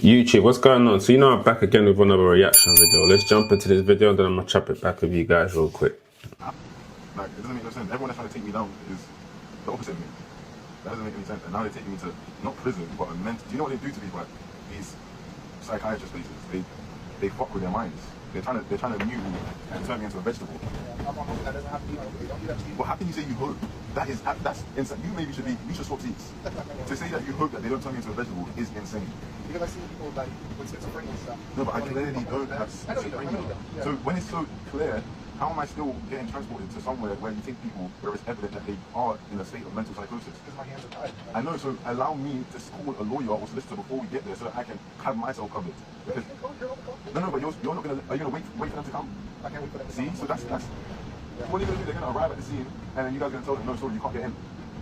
YouTube, what's going on? So you know I'm back again with another reaction video. Let's jump into this video and then I'm gonna chop it back with you guys real quick. Like, it doesn't make no sense. Everyone that's trying to take me down is the opposite of me. That doesn't make any sense. And now they're taking me to, not prison, but a mental... Do you know what they do to people at these psychiatrist places? They fuck with their minds. They're trying to mute me and turn me into a vegetable. That doesn't have to be. Don't do that to you. Well, how can you say you hope? That's insane. You maybe should swap seats. To say that you hope that they don't turn me into a vegetable is insane. Because I see people like with schizophrenia and stuff. No, but I clearly don't have schizophrenia. So when it's so clear, how am I still getting transported to somewhere where you think people, where it's evident that they are in a state of mental psychosis? Because my hands are tied. I know, so allow me to call a lawyer or solicitor before we get there so that I can have myself covered. Because, no, but you're not gonna, are you gonna wait for them to come? I can't wait for them to come. See, so that's what are you gonna do? They're gonna arrive at the scene and then you guys are gonna tell them, no, sorry, you can't get in.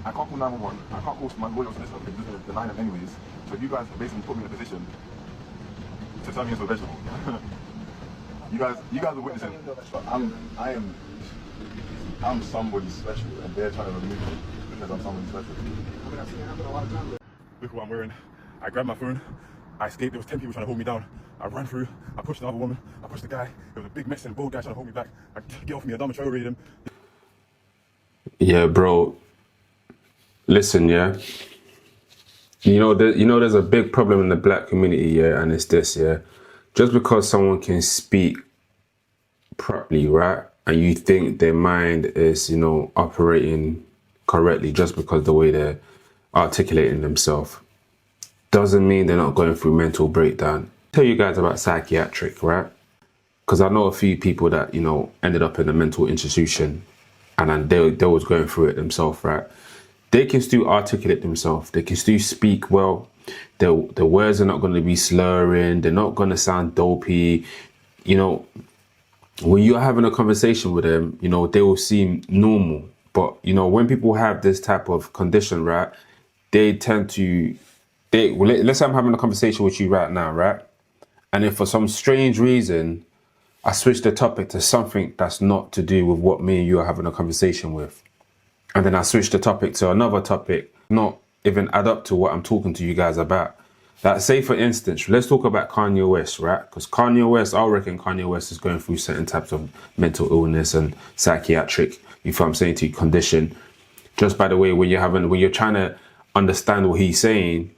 I can't call 911, I can't call my lawyer or solicitor because you're gonna deny them anyways. So you guys basically put me in a position to turn me into a vegetable. you guys are witnessing. I'm somebody special and they're trying to remove me because I'm somebody special. Look what I'm wearing. I grabbed my phone, I escaped. There was 10 people trying to hold me down. I ran through, I pushed another woman, I pushed the guy. There was a big Mexican bald guy trying to hold me back. I get off me, I Damachorated him. Yeah, bro. Listen, yeah. You know, there's a big problem in the black community, yeah, and it's this, yeah. Just because someone can speak properly, right, and you think their mind is, operating correctly just because the way they're articulating themselves, doesn't mean they're not going through mental breakdown. I'll tell you guys about psychiatric, right? Because I know a few people that, ended up in a mental institution and then they was going through it themselves, right? They can still articulate themselves. They can still speak well. The words are not going to be slurring. They're not going to sound dopey. When you're having a conversation with them, they will seem normal. But, when people have this type of condition, right, they tend to... let's say I'm having a conversation with you right now, right? And if for some strange reason, I switch the topic to something that's not to do with what me and you are having a conversation with, and then I switch the topic to another topic, not even add up to what I'm talking to you guys about. Like, say for instance, let's talk about Kanye West, right? Because Kanye West, I reckon Kanye West is going through certain types of mental illness and psychiatric, if I'm saying to you, condition. Just by the way, when you're trying to understand what he's saying,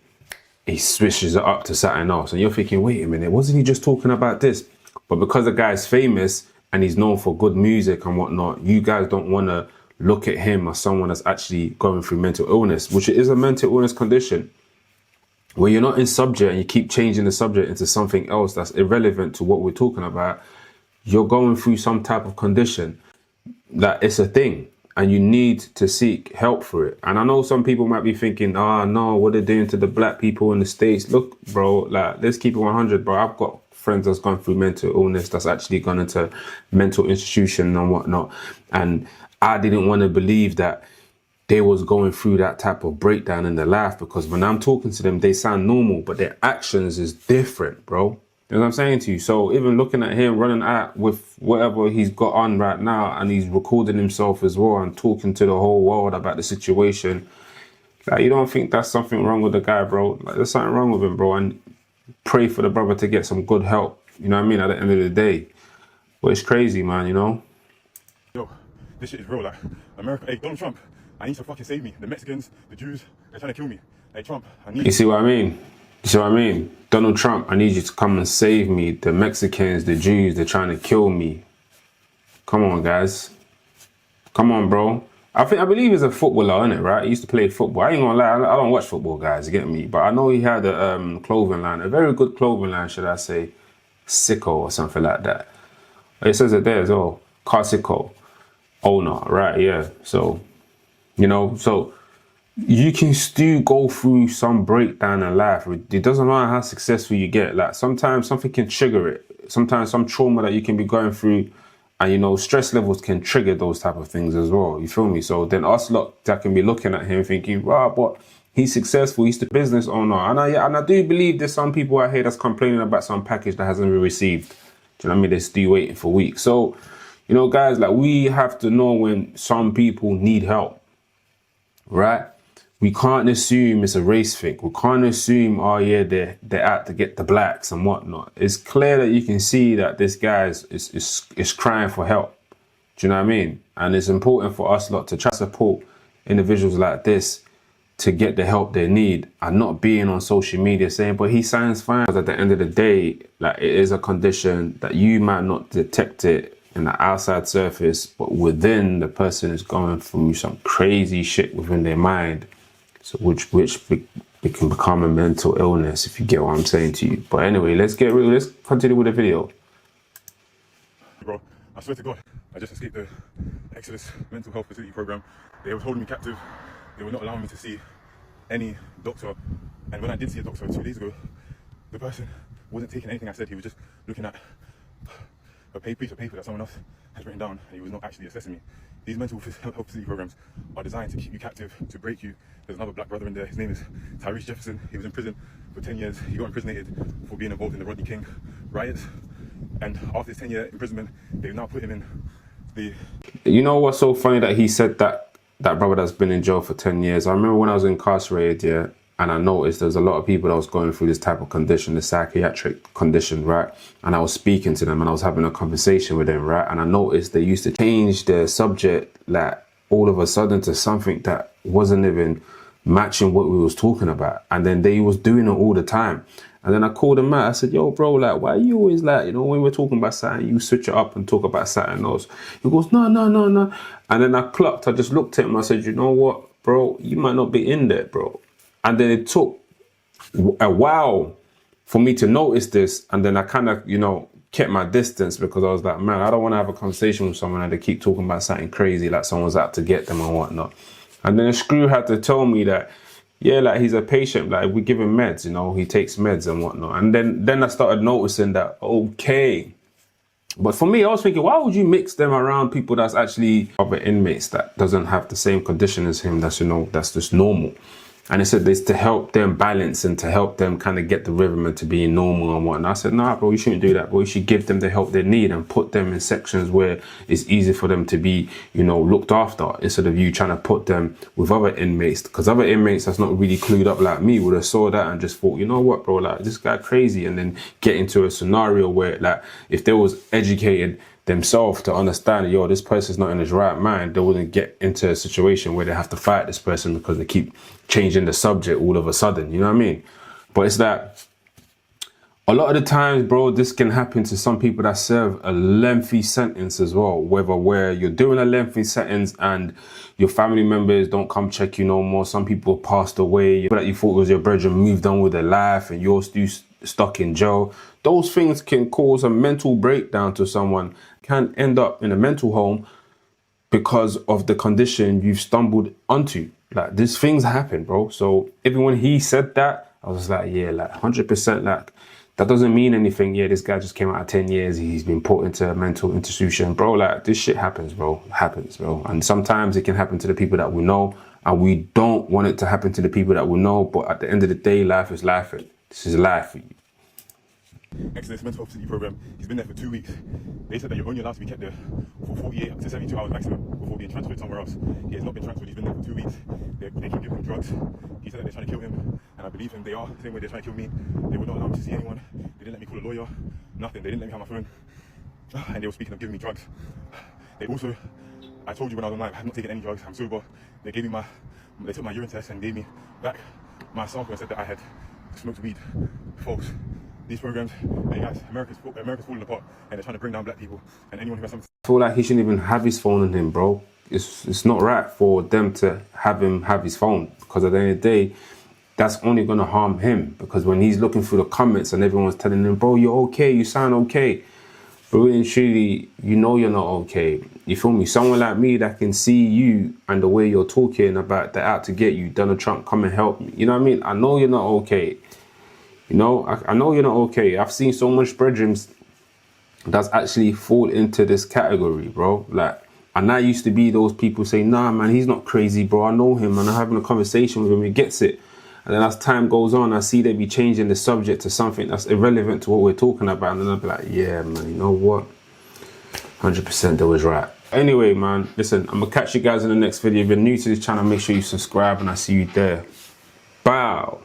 he switches it up to something else. And you're thinking, wait a minute, wasn't he just talking about this? But because the guy's famous and he's known for good music and whatnot, you guys don't want to look at him as someone that's actually going through mental illness, which is a mental illness condition. When you're not in subject and you keep changing the subject into something else that's irrelevant to what we're talking about, you're going through some type of condition. That it's a thing and you need to seek help for it. And I know some people might be thinking, oh no, what they're doing to the black people in the States. Look, bro, like, let's keep it 100, bro. I've got friends that's gone through mental illness, that's actually gone into mental institution and whatnot. And I didn't want to believe that they was going through that type of breakdown in their life, because when I'm talking to them, they sound normal, but their actions is different, bro. You know what I'm saying to you? So even looking at him running out with whatever he's got on right now, and he's recording himself as well and talking to the whole world about the situation, like, you don't think that's something wrong with the guy, bro? Like, there's something wrong with him, bro. And pray for the brother to get some good help. You know what I mean? At the end of the day. But it's crazy, man, Yo, this shit is real, like, America, hey, Donald Trump, I need to fucking save me. The Mexicans, the Jews, they're trying to kill me. Hey, Trump, I need... You see what I mean? You see what I mean? Donald Trump, I need you to come and save me. The Mexicans, the Jews, they're trying to kill me. Come on, guys. Come on, bro. I believe he's a footballer, isn't it, right? He used to play football. I ain't gonna lie, I don't watch football, guys, you get me? But I know he had a clothing line, a very good clothing line, should I say. Carsicko or something like that. It says it there as well. Carsicko. Owner, right, yeah. So, so you can still go through some breakdown in life. It doesn't matter how successful you get. Like, sometimes something can trigger it. Sometimes some trauma that you can be going through, and stress levels can trigger those type of things as well. You feel me? So then us lot that can be looking at him thinking, wow, but he's successful, he's the business owner. And I do believe there's some people out here that's complaining about some package that hasn't been received. Do you know what I mean? They're still waiting for weeks. So, guys, like, we have to know when some people need help, right? we can't assume it's a race thing. We can't assume, oh yeah, they're out to get the blacks and whatnot. It's clear that you can see that this guy is crying for help. Do you know what I mean? And it's important for us lot to try to support individuals like this to get the help they need, and not being on social media saying, but he sounds fine. Because at the end of the day, like, it is a condition that you might not detect it in the outside surface, but within, the person is going through some crazy shit within their mind. So which it can become a mental illness, if you get what I'm saying to you. But anyway, let's continue with the video. Bro, I swear to God, I just escaped the Exodus mental health facility program. They were holding me captive. They were not allowing me to see any doctor. And when I did see a doctor 2 days ago, the person wasn't taking anything I said. He was just looking at a piece of paper that someone else has written down, and he was not actually assessing me. These mental health facility programs are designed to keep you captive, to break you. There's another black brother in there. His name is Tyrese Jefferson. He was in prison for 10 years. He got imprisonated for being involved in the Rodney King riots. And after his 10-year imprisonment, they've now put him in the... You know what's so funny that he said that brother that's been in jail for 10 years. I remember when I was incarcerated, yeah, and I noticed there's a lot of people that was going through this type of condition, the psychiatric condition, right? And I was speaking to them and I was having a conversation with them, right? And I noticed they used to change their subject, like, all of a sudden to something that wasn't even matching what we was talking about. And then they was doing it all the time. And then I called him out. I said, yo, bro, like, why are you always like, you know, when we're talking about something, you switch it up and talk about something else? He goes, no. And then I just looked at him. I said, you know what, bro, you might not be in there, bro. And then it took a while for me to notice this. And then I kind of, you know, kept my distance, because I was like, man, I don't want to have a conversation with someone and they keep talking about something crazy, like someone's out to get them and whatnot. And then the screw had to tell me that, yeah, like, he's a patient, like, we give him meds, you know, he takes meds and whatnot. And then I started noticing that, okay. But for me, I was thinking, why would you mix them around people that's actually other inmates that doesn't have the same condition as him, that's, you know, that's just normal? And they said this to help them balance and to help them kind of get the rhythm into being normal and whatnot. I said, nah, bro, you shouldn't do that, bro. You should give them the help they need and put them in sections where it's easy for them to be, you know, looked after, instead of you trying to put them with other inmates. Because other inmates that's not really clued up like me would have saw that and just thought, you know what, bro, like, this guy crazy. And then get into a scenario where, like, if they was educated themselves to understand, yo, this person's not in his right mind, they wouldn't get into a situation where they have to fight this person because they keep changing the subject all of a sudden, you know what I mean? But it's that a lot of the times, bro, this can happen to some people that serve a lengthy sentence as well, whether where you're doing a lengthy sentence and your family members don't come check you no more. Some people passed away that you thought was your brother moved on with their life and you're still stuck in jail. Those things can cause a mental breakdown to someone, can end up in a mental home because of the condition you've stumbled onto. Like, these things happen, bro. So even when he said that, I was like, yeah, like 100%, like, that doesn't mean anything. Yeah, this guy just came out of 10 years. He's been put into a mental institution, bro. Like, this shit happens, bro. It happens, bro. And sometimes it can happen to the people that we know, and we don't want it to happen to the people that we know. But at the end of the day, life is life. This is life for you. Exodus mental health facility program. He's been there for 2 weeks. They said that you're only allowed to be kept there for 48 to 72 hours maximum before being transferred somewhere else. He has not been transferred. He's been there for 2 weeks. They keep giving him drugs. He said that they're trying to kill him, and I believe him. They are the same way they're trying to kill me. They would not allow me to see anyone. They didn't let me call a lawyer. Nothing. They didn't let me have my phone. And they were speaking of giving me drugs. They also, I told you when I was online, I have not taken any drugs. I'm sober. They gave me they took my urine test and gave me back my sample and said that I had smoked weed. False. These programs, hey guys, America's falling apart, and they're trying to bring down black people, and anyone who has something. I feel like he shouldn't even have his phone on him, bro. It's not right for them to have him have his phone, because at the end of the day, that's only going to harm him. Because when he's looking through the comments and everyone's telling him, bro, you're okay, you sound okay, but really and truly, you know you're not okay. You feel me? Someone like me that can see you and the way you're talking about they're out to get you, Donald Trump, come and help me. You know what I mean? I know you're not okay. You know, I know you're not okay. I've seen so much brethren that's actually fall into this category, bro. Like, and I used to be those people saying, nah, man, he's not crazy, bro. I know him, and I'm having a conversation with him. He gets it. And then as time goes on, I see they be changing the subject to something that's irrelevant to what we're talking about. And then I'll be like, yeah, man, you know what? 100% they was right. Anyway, man, listen, I'm gonna catch you guys in the next video. If you're new to this channel, make sure you subscribe and I see you there. Bow.